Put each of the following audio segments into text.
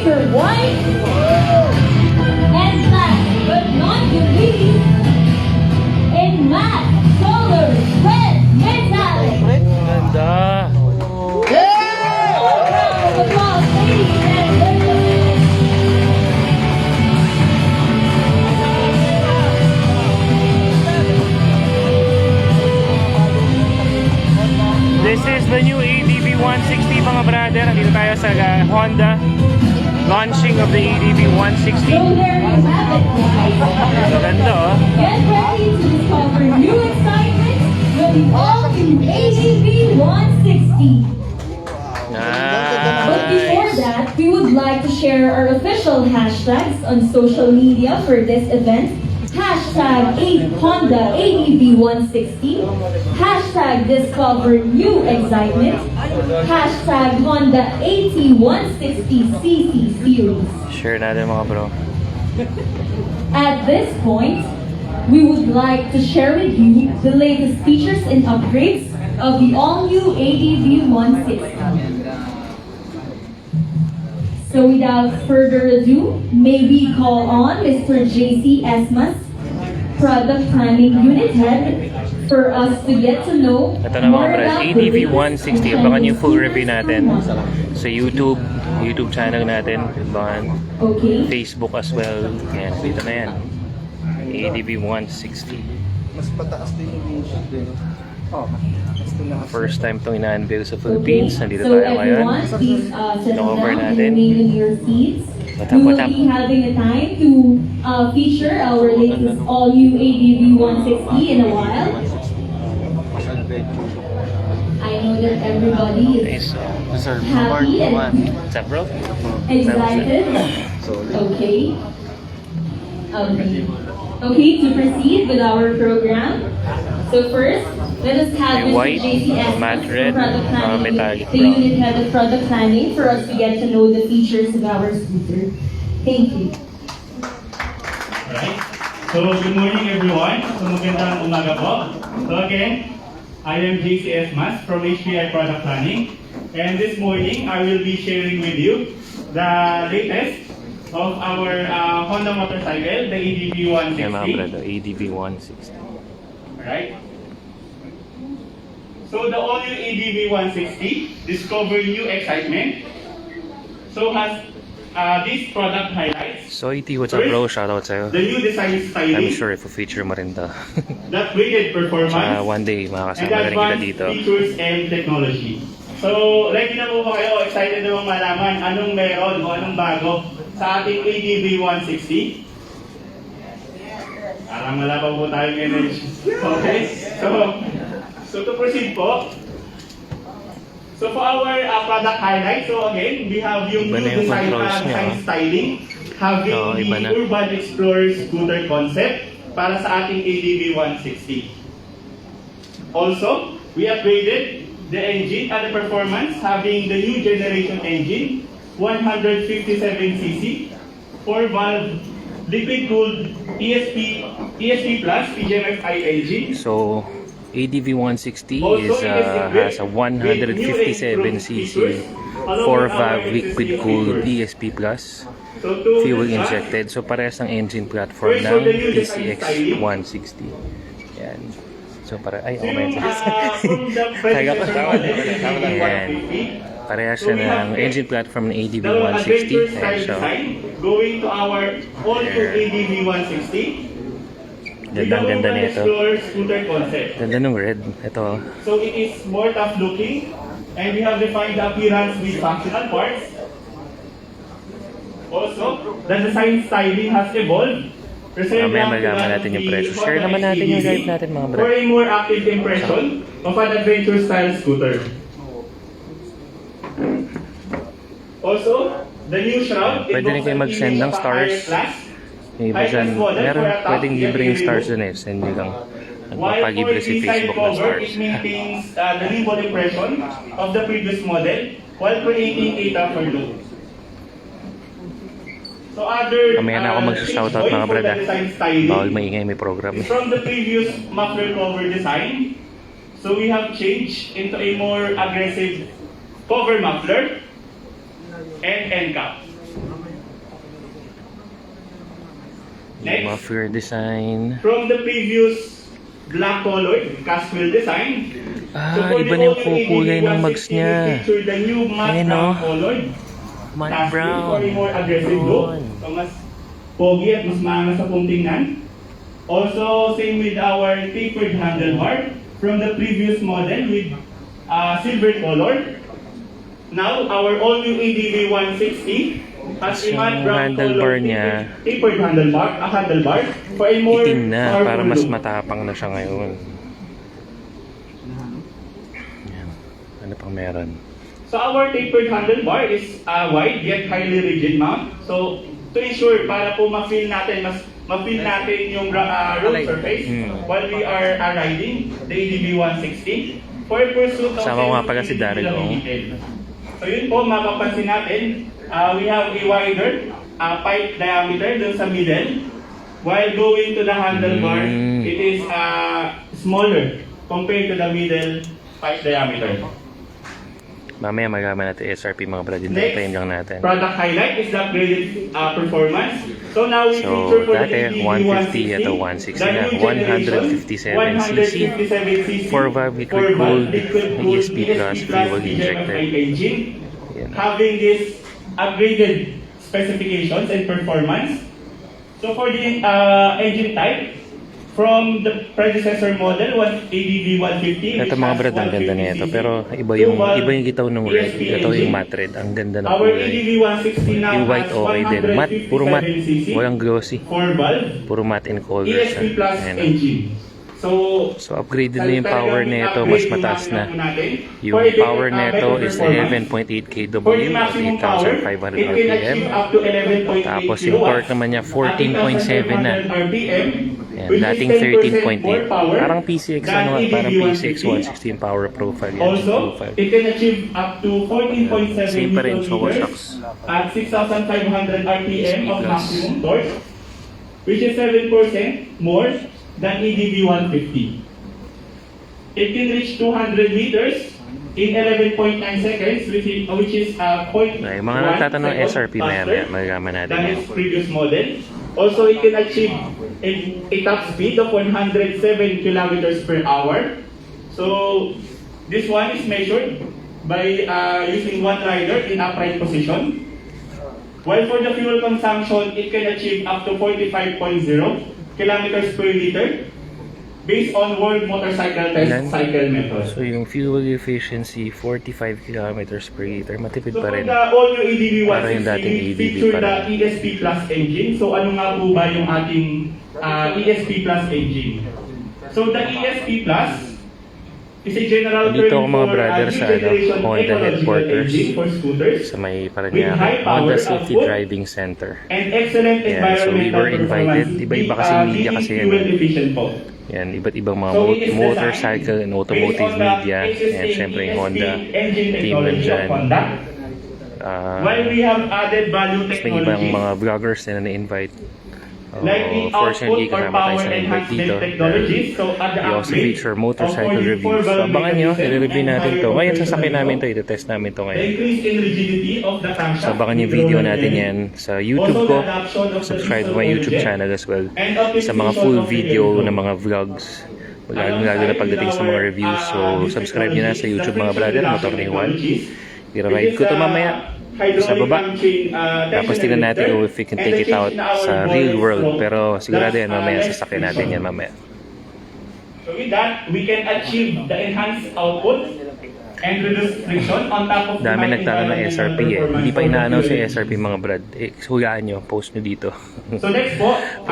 radiator white. And last but not the least, in matte color red metallic. Ganda. Round of applause, ladies and gentlemen. This is the new ADV 160 mga brother. Nandito tayo sa Honda. Launching of the ADV 160. So there you have it, guys. Ganda oh. Get ready to discover new excitement with the all-new ADV 160. But before Nice. that, we would like to share our official hashtags on social media for this event. Hashtag Honda ADV 160. Hashtag Discover New Excitement. Hashtag Honda AT 160cc Series. Share natin mga bro. At this point, we would like to share with you the latest features and upgrades of the all-new ADV 160. So without further ado, may we call on Mr. JC Esmas, Product Planning Unit Head, for us to get to know Ito na mga more bro. about the ADV latest 160. Abangan yung full features review and natin models. sa YouTube channel natin. Abangan. Okay. Facebook as well. Yan. Dito na yan. ADV 160. Mas pataas din yung windshield din. Oh, mas tumaas. First time itong ina-unveil sa Philippines. Nandito So tayo ngayon. everyone, please settle Cover down and natin. remain in your seats. What's We up, will what's up? be having a time to feature our latest all-new ADV 160 in a while. I know that everybody Okay, is so happy and what's up bro? excited. Okay. Okay, to proceed with our program. So first, let us have May Mr. white, JC Estes matte from red, Product Planning, metallic the brown. unit head of Product Planning, for us to get to know the features of our scooter. Thank you. Alright. So, good morning everyone. So, magandang umaga po. So again, I am JC Esmas from HPI Product Planning. And this morning, I will be sharing with you the latest of our Honda motorcycle, the ADV Yan mga 160. brother. ADV 160. Alright. So the all-new ADV 160, discover new excitement. So has these product highlights. So IT, what's up bro? Shoutout sa'yo. The new design styling, I'm sure if feature mo rin to. the upgraded performance, One day and makakasama the na rin kita advanced dito. features and technology. So, ready na po ba kayo? Excited na bang malaman anong meron o anong bago sa ating ADV 160? Parang wala pa po tayong energy. Okay? So to proceed po. So for our product highlights, so again, we have yung Iba na new yung design, controls niya, design oh. styling, having Oo, the iba na. Urban Explorer scooter concept para sa ating ADV 160. Also, we upgraded the engine and the performance, having the new generation engine, 157cc, 4-valve liquid-cooled ESP Plus PGMFI engine. So ADV 160 Also, is it is has a equipped with new improved 157cc features, along with our 4-valve liquid existing cooled features. ESP Plus So to fuel discuss, injected. So parehas ng engine platform First, ng for the new design PCX styling. 160. Yan. So para ay So oh yung my from the predecessor model, ADV Yan. 150, Parehas So siya we have ng engine platform ng ADV the adventure 160. style Ayan siya. design, going to our all-new ADV 160. Ganda nito. Explorer scooter concept. Ganda ng red. Ito. So it is more tough looking, and we have defined the appearance with functional parts. Also, the design styling has evolved. Preserve Mamaya lang malaman the natin yung Honda presyo. Share naman natin yung HTV guide natin mga for brad. a more active impression of an adventure style scooter. Also, the new shroud Pwede rin kayo mag-send ng stars. Yung iba dyan, meron pwedeng libreng stars dun eh. Send nyo lang. While for Nagpapalibre si the side Facebook ng cover, stars. it maintains the nimble impression of the previous model while creating a tougher look. So other Mamaya na ako magsa-shoutout mga for brad the ah. design styling Bawal maingay may program is eh. from the previous muffler cover design. So we have changed into a more aggressive cover muffler and end cap. Next, Muffler design. from the previous black colored cast wheel design. Ah, for iba the na yung all-new kulay ng ADV mags 160, niya. we feature the new matte Ayan, brown oh. colored Matte cast wheel brown. for a more aggressive look. Yun. So mas pogi at mas maangas sa kung tingnan. Also, same with our tapered handlebar from the previous model with silver color. Now, our all-new ADV 160 has a Yung matte brown handlebar color niya, tapered handlebar for a more Itim na powerful para mas look. matapang na siya ngayon. Yan. Ano pang meron? So our tapered handlebar is wide yet highly rigid mount. So to ensure para po ma-feel natin yung road surface while we are riding the ADV 160 for pursuit of Kasama ko nga pala si safety Daryl, oh. detail. So yun po mapapansin natin, we have a wider pipe diameter dun sa middle. While going to the handlebar, it is smaller compared to the middle pipe diameter. Mamaya magaman natin SRP mga brad. Next, Hintayin lang natin. product highlight is the upgraded performance. So now we So, feature for dati, the 150 at 160 na. 157cc. 4-valve liquid-cooled ESP plus fuel injected. Yan. Having this upgraded specifications and performance. So for the engine type, from the predecessor model was ADV 150. Ito mga brad, ang ganda na ito. Pero iba yung gitaw ng red. Ito yung matte red. Ang ganda ng Our kulay. ADV 160 now Yung white has okay din. Matte, puro matte. 157cc, Walang glossy. 4-valve, Puro matte and color ESP siya. plus Ayan. engine. So upgraded na yung power nito. Mas mataas na. Yung power nito is 11.8 kW at 8,500 RPM. Tapos yung torque naman niya 14.7 na. Yan, dating 13.8. Parang PCX ano, parang PCX 116 power profile yan. Also, Profile. it can achieve up to 14.7 Same pa rin, so Nm shocks. at 6,500 RPM of Plus. maximum torque, which is 7% more than ADV 150. It can reach 200 meters in 11.9 seconds, which is 0.1 Ay, mga nagtatanong seconds SRP maya faster magaman natin than yan. its previous model. Also, it can achieve a top speed of 107 kilometers per hour. So, this one is measured by using one rider in upright position. While for the fuel consumption, it can achieve up to 45.0 kilometers per liter based on World Motorcycle Test Ilan? Cycle method. So yung fuel efficiency 45 kilometers per liter. Matipid So pa for rin. the all-new ADV Para yung 160, dating we ADV feature pa the rin. ESP Plus engine. So ano nga po ba yung ating ESP Plus engine? So the ESP Plus is a general Nandito term ako mga for brother new sa generation Honda ecological headquarters engine for scooters sa may with Parañaque high power Honda Safety output Driving Center. and excellent Yan, so we environmental were invited. performance. Iba-iba kasi media kasi yan. Fuel efficient po. Yan, iba't ibang mga So, it is motorcycle and designed automotive based on the media. Yan, existing syempre yung ESP Honda engine team technology of nandyan. Honda. While we have added value Tapos may ibang technologies mga vloggers na na-invite. like the Fortunately, output or kasama tayo power sa na-invite enhancement dito. technologies. So at the We also upgrade feature of motorcycle 44 reviews. So valve abangan nyo, mechanism i-review and natin higher to. Ngayon, sasakyan operational namin to, flow, ito-test namin to the ngayon. increase in rigidity of the camshaft So abangan yung video natin yan sa YouTube ko. Subscribe to my YouTube channel as well. Sa mga full video ng mga vlogs. Lalo na pagdating sa mga reviews. So subscribe nyo na sa YouTube mga brother, Motor ni Juan. I-ride ko to mamaya sa baba. Tapos tingnan natin if we can take it out sa real world. Pero sigurado yan mamaya, sasakyan natin yan mamaya. So with that, we can achieve the enhanced output and reduce friction on top of Dami high nagtanong ng environmental SRP eh. performance Hindi pa of the ina-announce fuel yung engine. SRP mga brad. Hulaan nyo, post nyo dito. So next po,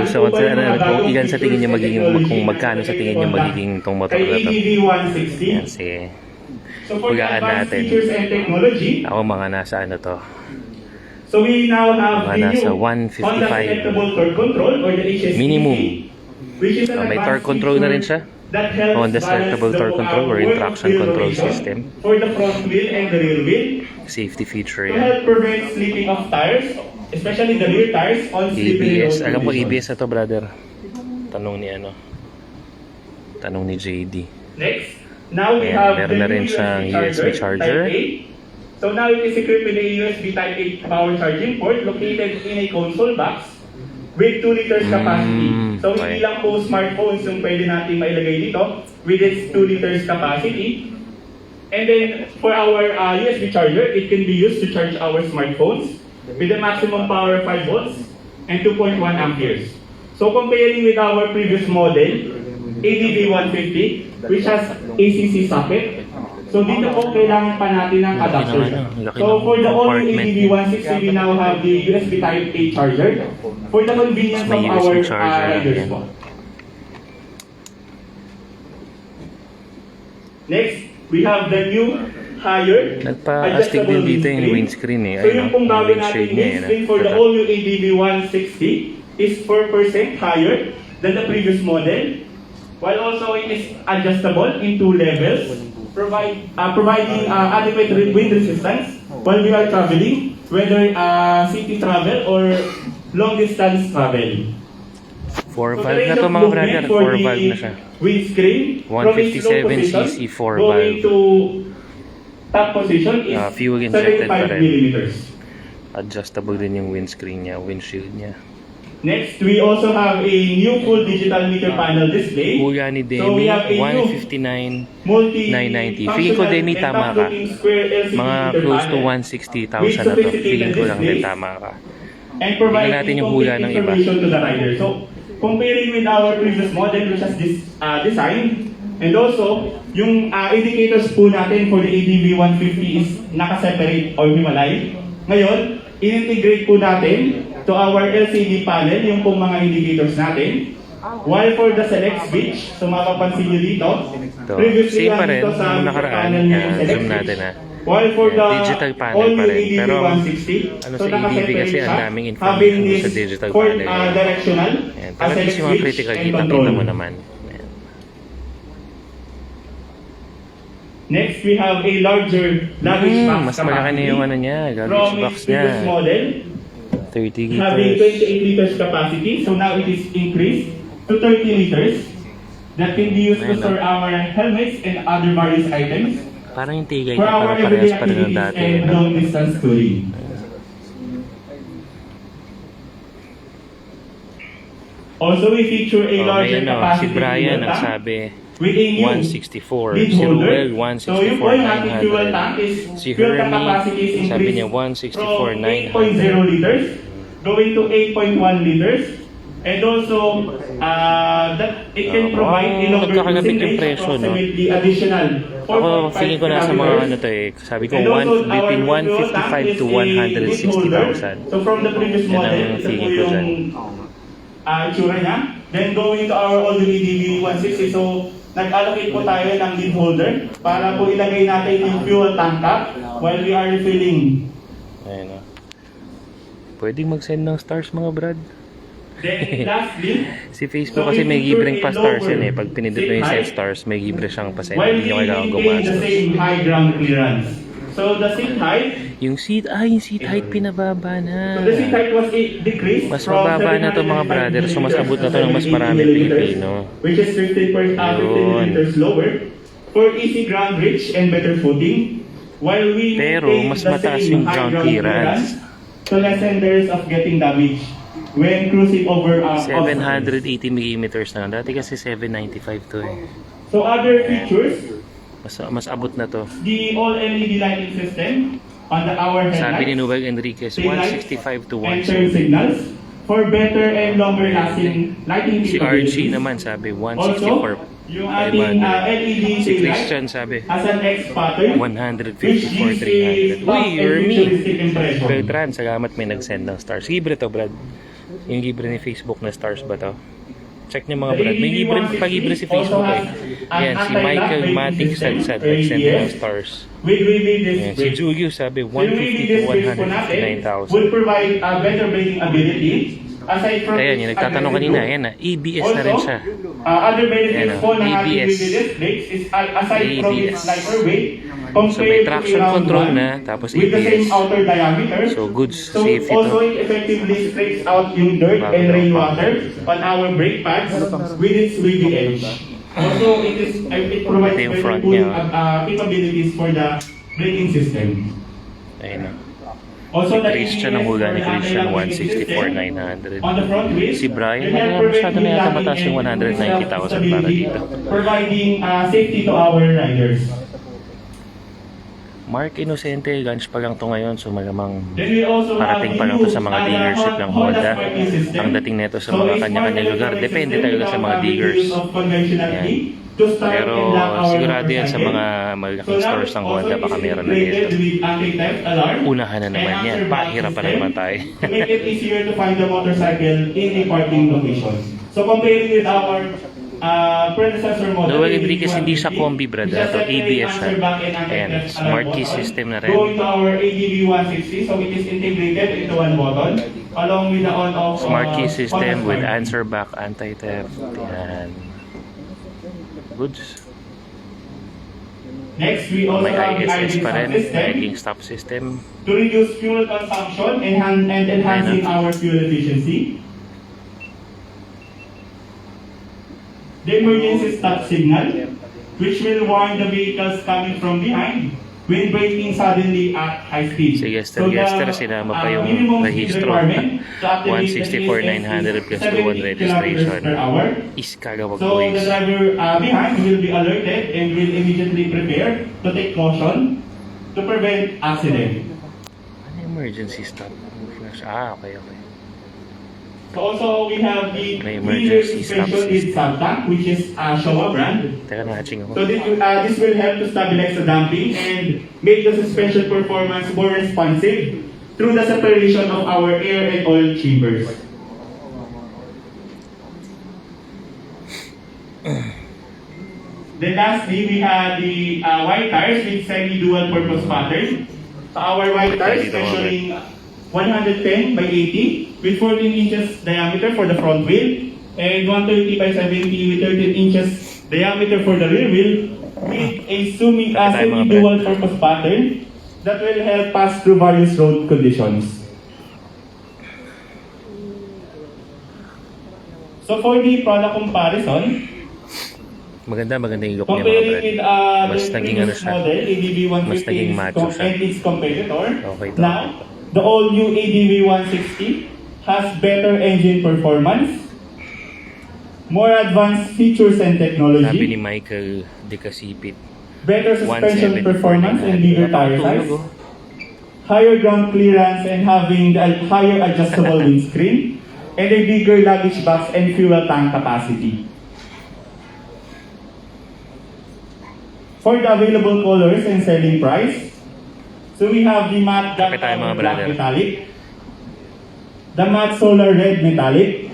So kung ilan sa tingin nyo magiging, kung magkano sa tingin nyo magiging itong motor na to. ADV 160. Yan, sige. So for the Hulaan advanced natin. features and technology, Ako mga nasa ano to. so we now have Mga the nasa new 155. Honda Selectable Torque Control or the HSPC, Minimum. which is an May advanced torque control na rin feature siya. that helps Honda balance Selectable the Torque Control or work traction wheel control rotation system. for the front wheel and the rear wheel Safety feature to yan. help prevent slipping of tires, especially the rear tires on slippery ABS. road Alam ko conditions. ABS na to brother. Tanong ni ano. Tanong ni JD. Next, now we Ayan, have meron the na rin new siyang USB charger. Type A. So now it is equipped with a USB Type A power charging port located in a console box with 2 liters capacity. So okay. hindi lang po smartphones yung pwede natin mailagay dito with its 2 liters capacity. And then for our USB charger, it can be used to charge our smartphones with a maximum power of 5 volts and 2.1 amperes. So comparing with our previous model, ADV150, which has ACC socket, so dito po kailangan pa natin ng adapter. So for the all-new ADV160, we now have the USB Type A charger for the convenience of May our USB charger, riders yan. po. Next, we have the new higher Nagpa-astig din dito yung windscreen eh. So yung pong Yung gawin windscreen natin niya, windscreen for the all-new ADV160 is 4% higher than the previous model, while also it is adjustable in 2 levels, providing adequate wind resistance while we are traveling, whether city travel or long distance travel. 4-valve na to mga brother, 4-valve na siya. Windscreen, from its low 157cc position, 4-valve. going to top position is Fuel injected pa 75 rin. millimeters. Adjustable din yung windscreen niya, windshield niya. Next, we also have a new full digital meter panel display. Kuya ni So we Demi, have a new 159,990. Feeling ko Demi tama ka. Mga close to 160,000 na to. Feeling ko lang din tama ka. And providing Tingnan natin yung hula ng iba. information to the rider. So, comparing with our previous model which has this design, and also, yung indicators po natin for the ADV150 is naka-separate or hiwalay. Ngayon, in-integrate po natin to our LCD panel yung pong mga indicators natin. While for the select switch, so mapapansin nyo dito, Ito, previously same pa rin, dito sa yung nakaraan. panel niya yung select Zoom switch. natin ha. While for the Digital panel all pa new rin. Pero, ADV160, ano so sa ADV kasi naka-separate ang siya, daming having information this sa digital fourth, panel. directional, Ayan. Pero at least yung mga switch critical, and kita-kita control. mo naman. Ayan. Next, we have a larger luggage box Mas malaki na yung ano niya, from luggage box its niya. previous model, 30 having liters. 28 liters capacity. So now it is increased to 30 liters that can be used to Ayun, store our helmets and other various items Parang yung tigay for niya, our parang everyday parehas pa rin ng activities dati. and No? long distance touring. Also, we feature a Oh, larger may ano, si capacity Brian fuel ang tank sabi, with a new 164. lead Si holder. Ruel, So yung po yung ating fuel 164,900. tank is Si fuel tank Hermie, capacity is sabi increased niya, from 164,900. 8.0 liters going to 8.1 liters. And also, that it can provide a longer nagkakalapit cruising yung range, presyo, no? approximately additional Ako, feeling ko nasa mga ano to eh. Sabi ko, And also, between our fuel tank 155 to is a lead holder. 160,000. So from the previous Yan ang model, ito po feeling ko dyan. yung itsura niya. Then going to our all-new ADV160, so nag-allocate po tayo ng lead holder para po ilagay natin yung fuel tank cap while we are refilling. Ayun o. Pwedeng mag-send ng stars mga brad. Then lastly, Si Facebook kasi may libreng pa stars yan eh. Pag pinindot mo yung send stars, may libre siyang pa-send. while Hindi we nyo kailangan maintain the gumastos. same high ground clearance. So the seat height, Yung seat, yung seat height pinababa na. so the seat height was decreased Mas from mababa na to mga 795 brother. So mas abot na to ng mas 780 marami millimeters, Pilipino. which is 15 millimeters lower for easy ground reach and better footing. While we Pero, maintain mas the mataas same yung high ground clearance. to lessen the risk of getting damage when cruising over 780 millimeters na. Dati kasi 795 to eh. So other features, Mas abot na to. the all LED lighting system on our headlights. Sabi ni Noel Enriquez, 165 to and turn 170. signals for better and longer lasting lighting Si capabilities. RG naman sabi, Also, 164. yung ating LED Si taillight Christian sabi, has an X pattern 154, 300. Uy, Ermi! impression. Beltran, salamat may nag-send ng stars. Libre to, Brad. Yung libre ni Facebook na stars ba to? Check niyo mga Brad. May libre, pag-libre si Facebook eh. Yan, si Michael Matic Sadsad nag-send ng stars. With reveal Yan, si display. Julius sabi, So yung 150 to displays po natin 159,000. will provide a better braking ability. Aside from Ayan, yung nagtatanong kanina, ayan na, ABS na rin siya. Other benefits Ayan, po ng ating ABS. ABS brakes is aside from its ABS. lighter weight, So compared may to traction a round control one na, tapos with the same ABS. outer diameter. So goods, So safe also ito. it effectively scrapes out yung dirt and rainwater on our brake pads with its wavy edge. Also, it provides Ito yung very front good niya. capabilities for the braking system. Ayun na. Also, the Christian ang hula ni Christian, 164,900. On the front wheel, Si Brian, we have masyado na yata perfect mataas yung landing and 190,000 para dito. providing safety to our riders. Mark Inocente, launch pa lang to ngayon, so malamang Then we also have parating pa lang to sa mga dealership ng Honda. Ang dating nito sa mga kanya-kanyang lugar, depende talaga sa mga dealers. Yan. Pero sigurado yan sa mga malaking stores ng Honda, baka meron na dito. Unahan na naman yan, pahirapan na naman tayo. To make it easier to find the motorcycle in a parking location. So comparing with our predecessor model, Noel Enriquez, hindi siya combi, brother. Ito, ABS siya. Ayan, smart key system na rin. Going to our ADV 160, so it is integrated into one button, along with the on-off Smart key system with Honda answer back, anti-theft. Yan. Goods. Next, we also May have the ISS ID pa rin, system braking stop system. to reduce fuel consumption and enhancing our fuel efficiency. The emergency stop signal, which will warn the vehicles coming from behind when braking suddenly at high speed. So Yester, sinama pa yung minimum speed rehistro. requirement to activate the 164,900 plus 70 2 registration. kilometers per hour. Iskagawag So the boys. driver behind will be alerted and will immediately prepare to take caution to prevent accident. Ano emergency stop? Flash. Okay. So also we have the May three-year emergency stop suspension with sub-tank, which is Showa brand. Teka, na-hatching ako. So this will help to stabilize the damping and make the suspension performance more responsive through the separation of our air and oil chambers. Then lastly, we have the white tires with semi-dual purpose pattern. So our white tires measuring 110 by 80 with 14 inches diameter for the front wheel and 130 by 70 with 13 inches diameter for the rear wheel with a semi-dual purpose pattern that will help pass through various road conditions. So for the product comparison, Maganda yung look niya mga comparing brad. with Mas the naging ano previous siya. model, ADV 150 Mas naging macho siya. and its competitor, Okay to. now the all-new ADV 160 has better engine performance, more advanced features and Sabi ni technology, Michael Decasipit. better suspension 170 performance and bigger tire size, higher ground clearance and having the higher adjustable windscreen, and a bigger luggage box and fuel tank capacity. For the available colors and selling price, so we have the matte Kapit tayo, mga black brother. metallic, the matte solar red metallic,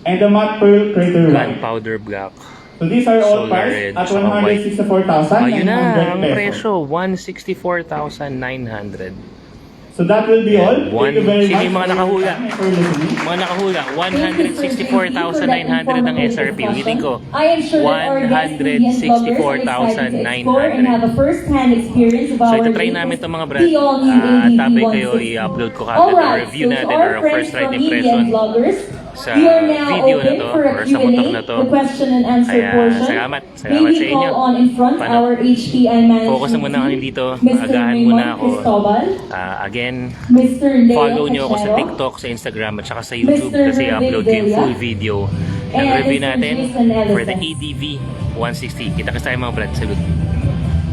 and the matte pearl crater white. Gunpowder black. So these are all Solar priced red, at saka white. 164,900 Ayun na, ang pesos. presyo, 164,900. So that will be all. Thank you very Sino much yung mga nakahula? for listening. Mga nakahula, 164,900 ang SRP. Ulitin ko, I am sure that our guest Indian lovers are excited to explore and have a first-hand experience of So our ito try namin itong mga brad. the all-new ADV Tabi kayo, 160. i-upload ko kagad Alright, ang review so to natin our or friends first from ride Indian impression vloggers, sa we are now video na open to for a or sa motor na Q&A, to. the question and answer Kaya, portion. salamat sa May we inyo. call on in front Paano? our HPI management Focus na muna kami dito. Mr. Agahan Raymond muna ako. Cristobal, Again, Mr. Leo follow nyo ako sa Cachero, TikTok, sa Instagram, at saka sa YouTube Mr. kasi upload ko yung Villa, full video ng and review Mr. natin Jason for the Elizabeth. ADV 160. Kita kasi tayo mga brad. Salut.